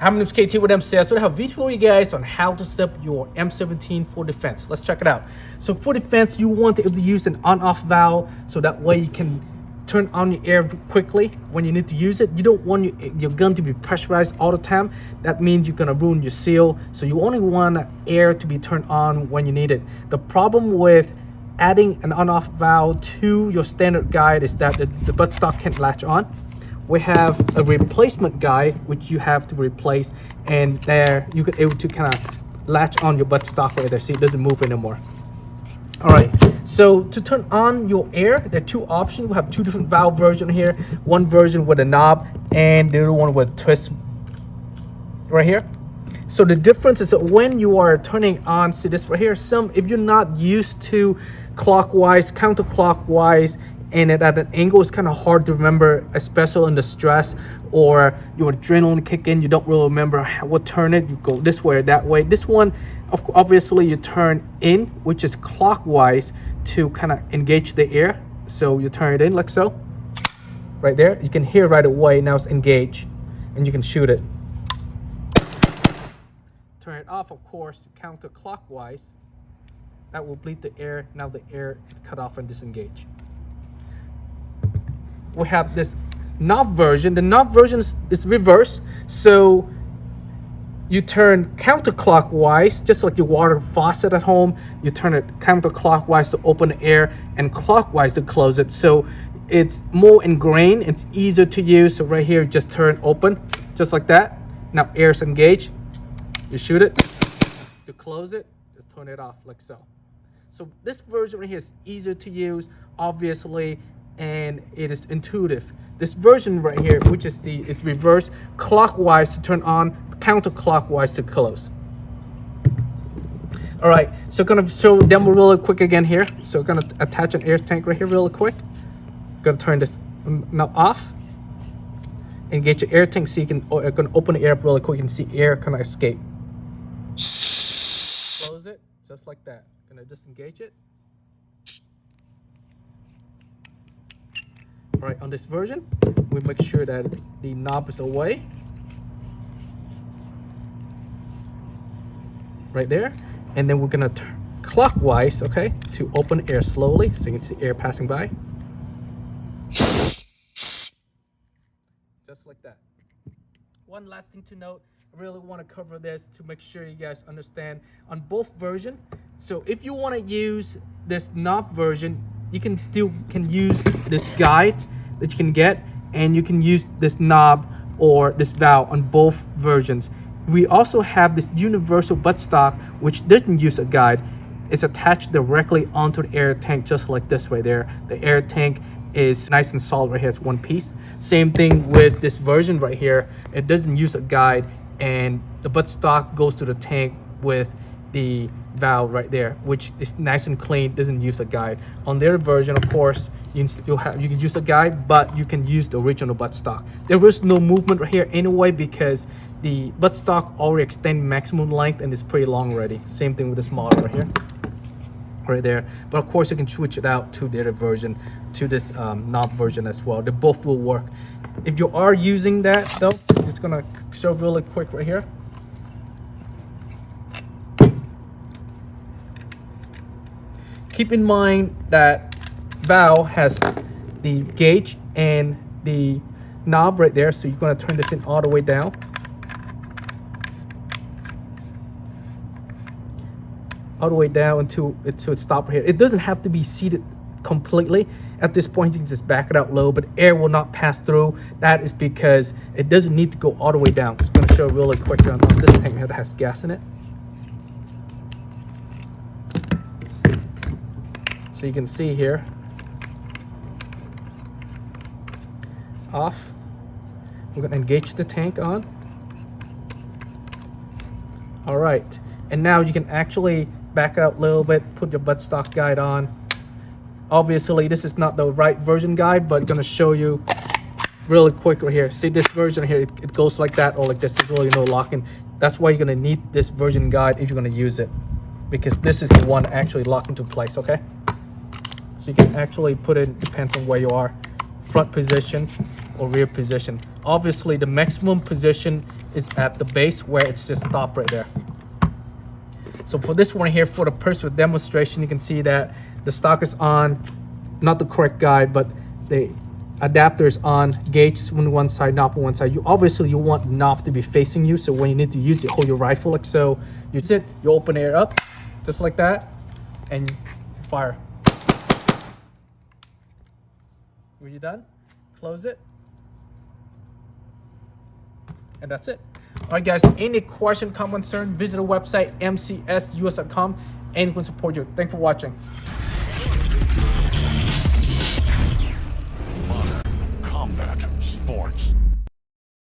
Hi, my name is KT with MCS. So I have a video for you guys on how to set up your M17 for defense. Let's check it out. So for defense, you want to be able to use an on-off valve so that way you can turn on your air quickly when you need to use it. You don't want your gun to be pressurized all the time. That means you're gonna ruin your seal. So you only want air to be turned on when you need it. The problem with adding an on-off valve to your standard guide is that the buttstock can't latch on. We have a replacement guide which you have to replace, and there you can able to kind of latch on your buttstock right there, so it doesn't move anymore. All right, so to turn on your air, there are two options. We have two different valve versions here. One version with a knob and the other one with a twist right here. So the difference is that when you are turning on, see this right here, if you're not used to clockwise, counterclockwise, and at an angle, it's kind of hard to remember, especially in the stress or your adrenaline kick in. You don't really remember what turn it. You go this way or that way. This one, obviously, you turn in, which is clockwise, to kind of engage the air. So you turn it in like so, right there. You can hear right away now it's engaged, and you can shoot it. Turn it off, of course, counterclockwise. That will bleed the air. Now the air is cut off and disengaged. We have this knob version. The knob version is reverse, so you turn counterclockwise, just like your water faucet at home. You turn it counterclockwise to open the air and clockwise to close it. So it's more ingrained, it's easier to use. So right here, just turn open, just like that. Now air's engaged. You shoot it. To close it, just turn it off like so. So this version right here is easier to use, obviously, and it is intuitive. This version right here, which is it's reverse, clockwise to turn on, counterclockwise to close. All right, so gonna show demo really quick again here. So gonna attach an air tank right here really quick. Gonna turn this now off. Engage your air tank so you can gonna open the air up really quick. You can see air kind of escape. Close it just like that. Gonna disengage it. All right, on this version, we make sure that the knob is away. Right there. And then we're gonna turn clockwise, okay, to open air slowly so you can see air passing by. Just like that. One last thing to note, I really want to cover this to make sure you guys understand on both versions. So if you want to use this knob version, you can still use this guide that you can get, and you can use this knob or this valve on both versions. We also have this universal buttstock which doesn't use a guide. It's attached directly onto the air tank, just like this right there. The air tank is nice and solid right here. It's one piece. Same thing with this version right here. It doesn't use a guide, and the buttstock goes to the tank with the valve right there, which is nice and clean, doesn't use a guide. On their version, of course, you can use a guide, but you can use the original buttstock. There is no movement right here anyway because the buttstock already extends maximum length and it's pretty long already. Same thing with this model right here, right there. But of course, you can switch it out to the other version, to this knob version as well. They both will work. If you are using that though, it's gonna show really quick right here. Keep in mind that valve has the gauge and the knob right there, so you're going to turn this in all the way down. All the way down until it stops here. It doesn't have to be seated completely. At this point, you can just back it out low, but air will not pass through. That is because it doesn't need to go all the way down. I'm going to show really quick on this tank here that has gas in it. So you can see here, off. We're gonna engage the tank on. All right, and now you can actually back out a little bit, put your buttstock guide on. Obviously, this is not the right version guide, but I'm gonna show you really quick right here. See this version here, it goes like that or like this. There's really no locking. That's why you're gonna need this version guide if you're gonna use it, because this is the one actually locked into place, okay? So you can actually put it, depends on where you are, front position or rear position. Obviously, the maximum position is at the base where it's just stopped right there. So for this one here, for the personal demonstration, you can see that the stock is on, not the correct guide, but the adapter is on, gauge on one side, knob on one side. You obviously want knob to be facing you, so when you need to use it, hold your rifle like so. You sit, you open it up, just like that, and fire. Were you done? Close it. And that's it. All right, guys, any question, comment, concern, visit the website, mcsus.com. Anyone can support you. Thanks for watching. Modern combat sports.